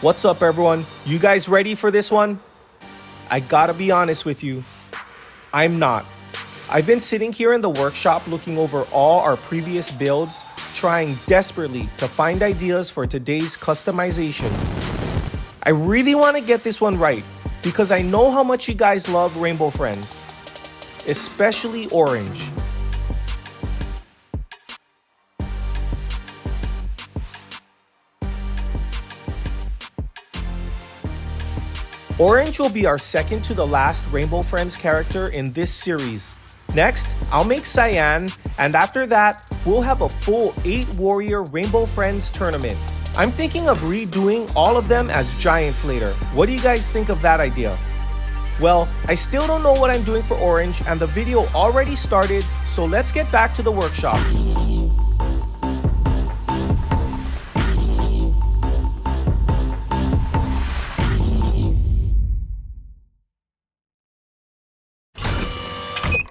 What's up, everyone? You guys ready for this one? I gotta be honest with you, I'm not. I've been sitting here in the workshop looking over all our previous builds, trying desperately to find ideas for today's customization. I really want to get this one right because I know how much you guys love Rainbow Friends, especially Orange. Orange will be our second to the last Rainbow Friends character in this series. Next, I'll make Cyan, and after that, we'll have a full 8-warrior Rainbow Friends tournament. I'm thinking of redoing all of them as giants later. What do you guys think of that idea? Well, I still don't know what I'm doing for Orange, and the video already started, so let's get back to the workshop.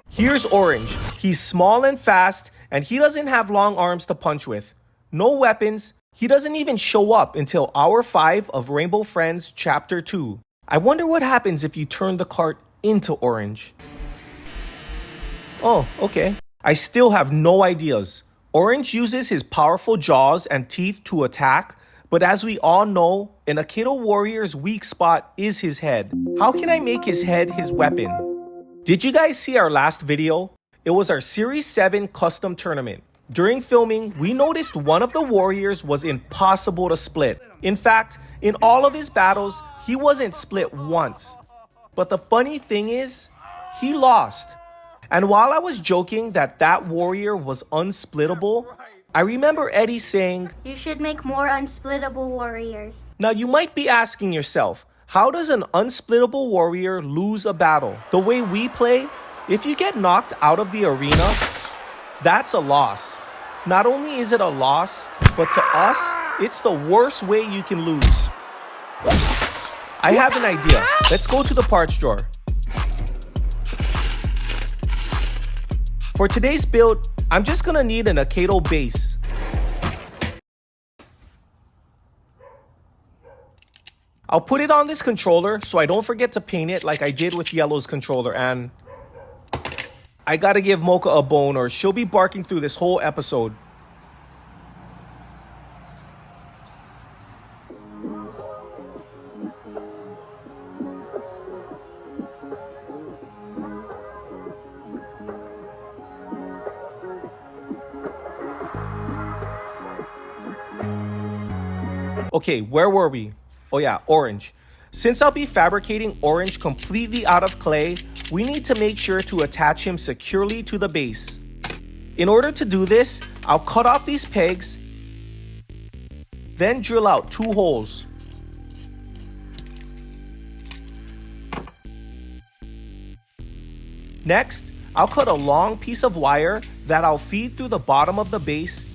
Here's Orange. He's small and fast, and he doesn't have long arms to punch with. No weapons. He doesn't even show up until Hour 5 of Rainbow Friends Chapter 2. I wonder what happens if you turn the cart into Orange. Oh, okay. I still have no ideas. Orange uses his powerful jaws and teeth to attack, but as we all know, an Akedo warrior's weak spot is his head. How can I make his head his weapon? Did you guys see our last video? It was our Series 7 custom tournament. During filming, we noticed one of the warriors was impossible to split. In fact, in all of his battles, he wasn't split once. But the funny thing is, he lost. And while I was joking that that warrior was unsplittable, I remember Eddie saying, "You should make more unsplittable warriors." Now you might be asking yourself, how does an unsplittable warrior lose a battle? The way we play, if you get knocked out of the arena, that's a loss. Not only is it a loss, but to us, it's the worst way you can lose. I have an idea. Let's go to the parts drawer. For today's build, I'm just gonna need an Akedo base. I'll put it on this controller so I don't forget to paint it like I did with Yellow's controller, and I gotta give Mocha a bone or she'll be barking through this whole episode. Okay, where were we? Oh yeah, Orange. Since I'll be fabricating Orange completely out of clay, we need to make sure to attach him securely to the base. In order to do this, I'll cut off these pegs, then drill out 2 holes. Next, I'll cut a long piece of wire that I'll feed through the bottom of the base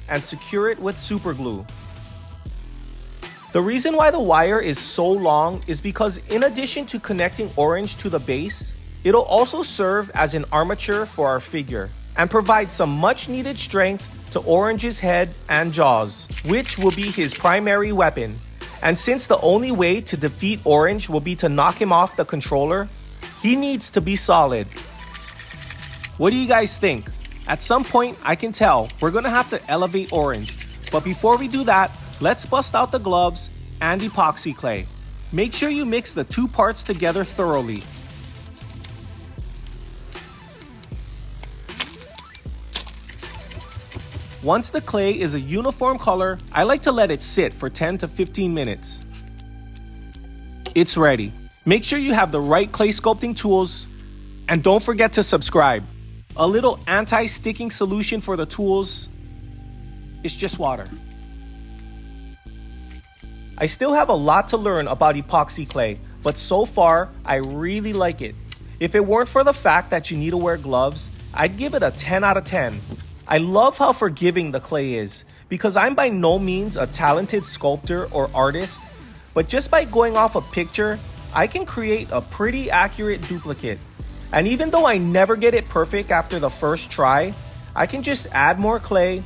and secure it with super glue. The reason why the wire is so long is because in addition to connecting Orange to the base, it'll also serve as an armature for our figure and provide some much needed strength to Orange's head and jaws, which will be his primary weapon. And since the only way to defeat Orange will be to knock him off the controller, he needs to be solid. What do you guys think? At some point, I can tell we're gonna have to elevate Orange. But before we do that, let's bust out the gloves and epoxy clay. Make sure you mix the 2 parts together thoroughly. Once the clay is a uniform color, I like to let it sit for 10 to 15 minutes. It's ready. Make sure you have the right clay sculpting tools, and don't forget to subscribe. A little anti-sticking solution for the tools is just water. I still have a lot to learn about epoxy clay, but so far, I really like it. If it weren't for the fact that you need to wear gloves, I'd give it a 10 out of 10. I love how forgiving the clay is, because I'm by no means a talented sculptor or artist, but just by going off a picture, I can create a pretty accurate duplicate. And even though I never get it perfect after the first try, I can just add more clay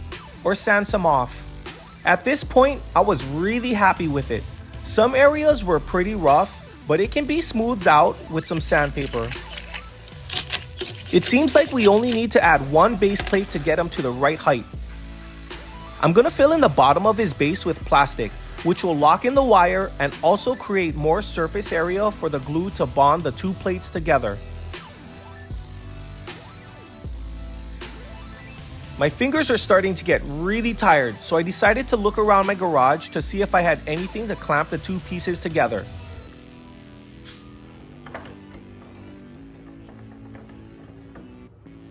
or sand some off. At this point, I was really happy with it. Some areas were pretty rough, but it can be smoothed out with some sandpaper. It seems like we only need to add one base plate to get him to the right height. I'm gonna fill in the bottom of his base with plastic, which will lock in the wire and also create more surface area for the glue to bond the two plates together. My fingers are starting to get really tired, so I decided to look around my garage to see if I had anything to clamp the two pieces together.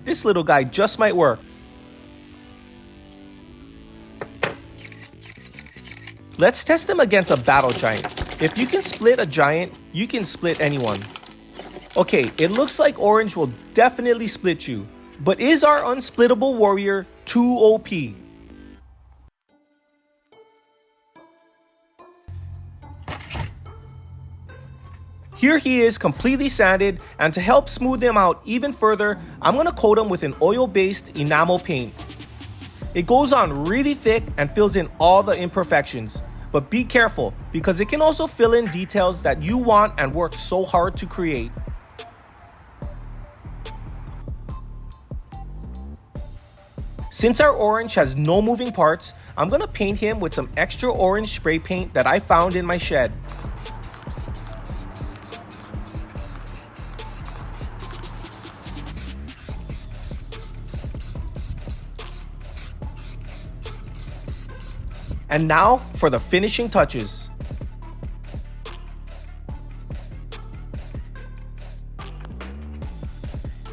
This little guy just might work. Let's test him against a battle giant. If you can split a giant, you can split anyone. Okay, it looks like orange will definitely split you. But is our unsplittable warrior too OP? Here he is completely sanded, and to help smooth him out even further, I'm going to coat him with an oil-based enamel paint. It goes on really thick and fills in all the imperfections. But be careful, because it can also fill in details that you want and worked so hard to create. Since our orange has no moving parts, I'm gonna paint him with some extra orange spray paint that I found in my shed. And now for the finishing touches.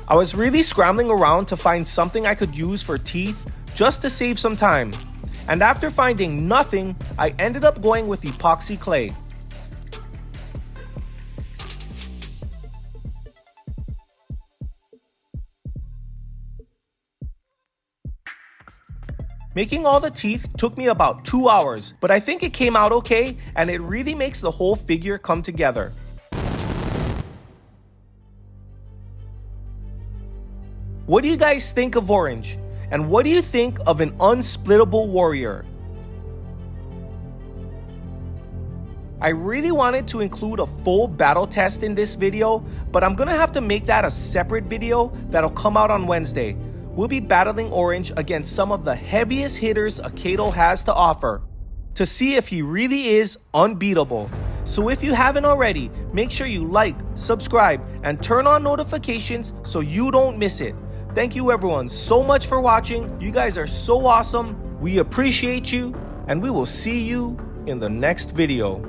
I was really scrambling around to find something I could use for teeth just to save some time. And after finding nothing, I ended up going with epoxy clay. Making all the teeth took me about 2 hours, but I think it came out okay, and it really makes the whole figure come together. What do you guys think of orange? And what do you think of an unsplittable warrior? I really wanted to include a full battle test in this video, but I'm gonna have to make that a separate video that'll come out on Wednesday. We'll be battling orange against some of the heaviest hitters Akedo has to offer to see if he really is unbeatable. So if you haven't already, make sure you like, subscribe, and turn on notifications so you don't miss it. Thank you everyone so much for watching. You guys are so awesome. We appreciate you, and we will see you in the next video.